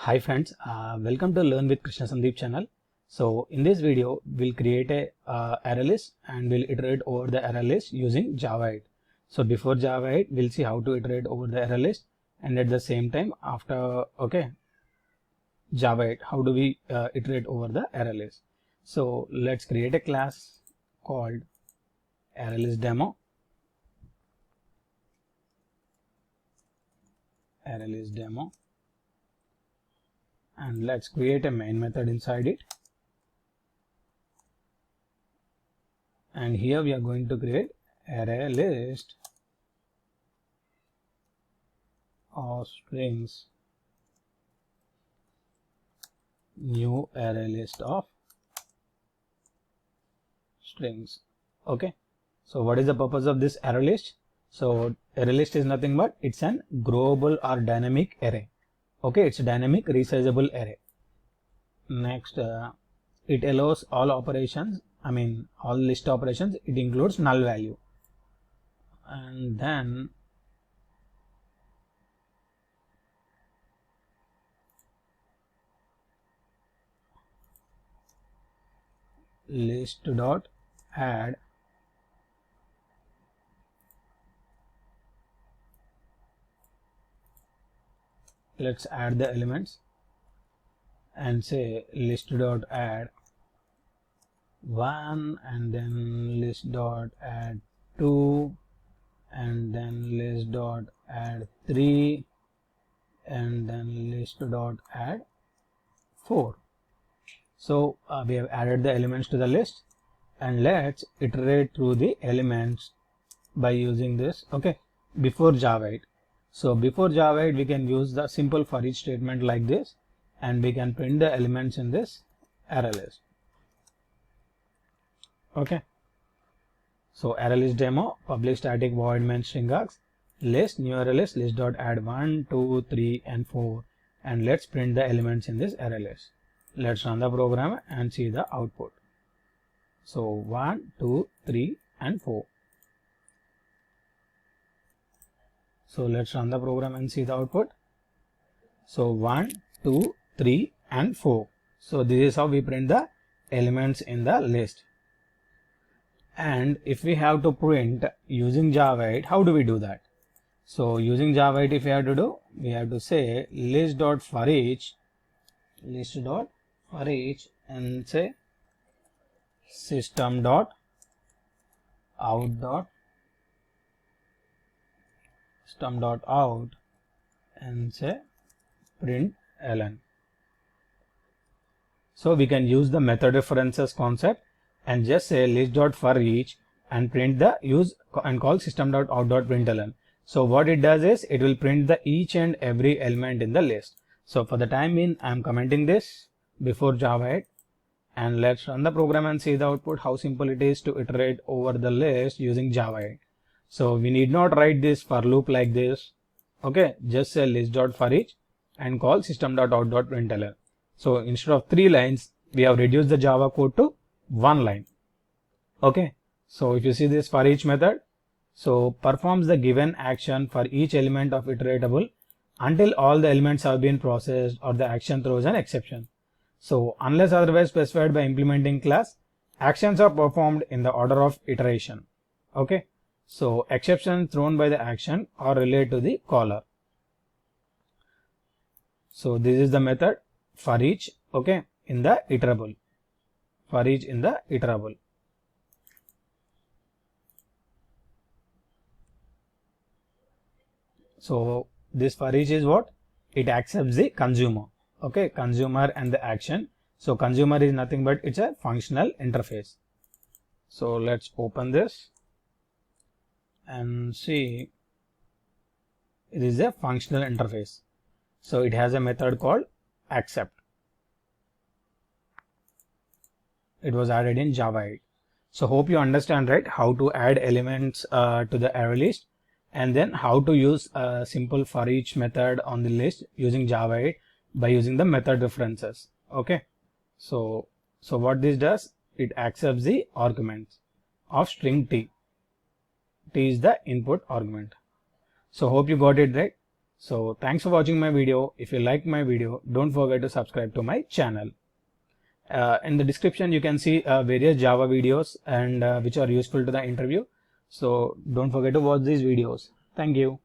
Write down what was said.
Hi friends, welcome to Learn with Krishna Sandeep channel. So in this video, we'll create a array list and we'll iterate over the array list using Java 8. So before Java 8, we'll see how to iterate over the array list, and at the same time after Java 8, how do we iterate over the array list. So let's create a class called ArrayListDemo. ArrayListDemo. And let's create a main method inside it, and here we are going to create array list of strings, new array list of strings. Okay, so what is the purpose of this array list? So array list is nothing but it's an growable or dynamic array. Okay, it's a dynamic resizable array. Next, it allows all operations, all list operations. It includes null value, and then list dot add let's add the elements and say list dot add 1, and then list dot add 2, and then list dot add 3, and then list dot add 4. So we have added the elements to the list, and let's iterate through the elements by using this. Okay, before Java 8. So before Java 8, we can use the simple for each statement like this, and we can print the elements in this array list. Okay, so array list demo, public static void main string args, list, new array list, list dot add 1, 2, 3, and 4, and let's print the elements in this array list. Let's run the program and see the output. So 1, 2, 3, and 4. So let's run the program and see the output. So 1, 2, 3, and 4. So this is how we print the elements in the list. And if we have to print using Java 8, how do we do that? So using Java 8, if we have to do, we have to say list dot for each, and say system dot out and say print ln. So we can use the method references concept and just say list dot for each and print the use and call system dot out dot println. So what it does is it will print the each and every element in the list. So for the time being, I am commenting this before Java 8, and let's run the program and see the output, how simple it is to iterate over the list using Java 8. So we need not write this for loop like this. Okay, just say list dot for each and call system dot out dot println. So instead of 3 lines, we have reduced the Java code to 1 line. Okay, so if you see this for each method, so performs the given action for each element of iteratable until all the elements have been processed or the action throws an exception. So unless otherwise specified by implementing class, actions are performed in the order of iteration. Okay, so exceptions thrown by the action are related to the caller. So this is the method for each, okay, in the iterable. For each in the iterable. So this for each is what? It accepts the consumer. Okay, consumer and the action. So consumer is nothing but it's a functional interface. So let's open this and see. It is a functional interface. So it has a method called accept. It was added in Java 8. So hope you understand, right, how to add elements to the array list, and then how to use a simple for each method on the list using Java 8 by using the method references. Okay, so what this does, it accepts the arguments of string t. T is the input argument. So hope you got it right. So thanks for watching my video. If you like my video, don't forget to subscribe to my channel. In the description you can see various Java videos and which are useful to the interview. So don't forget to watch these videos. Thank you.